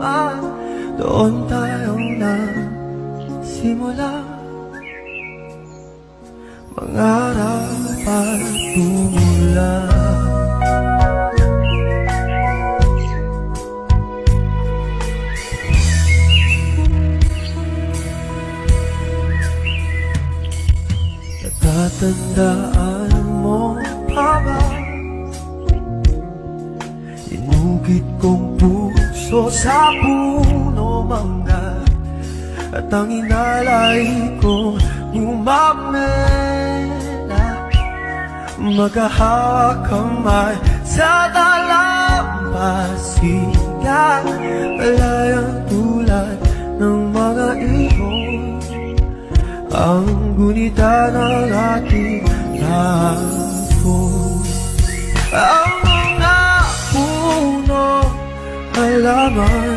naman. Doon tayo na simula, mangarap at tumula. Natatandaan mo pa ba? Inugit kong puso sa puno mangga, at ang inalay ko umamela. Maghahawak kamay sa dalampasigan, malayang tulad ng mga ibon, ang gunita ng ating hapon. Ang mga puno, halaman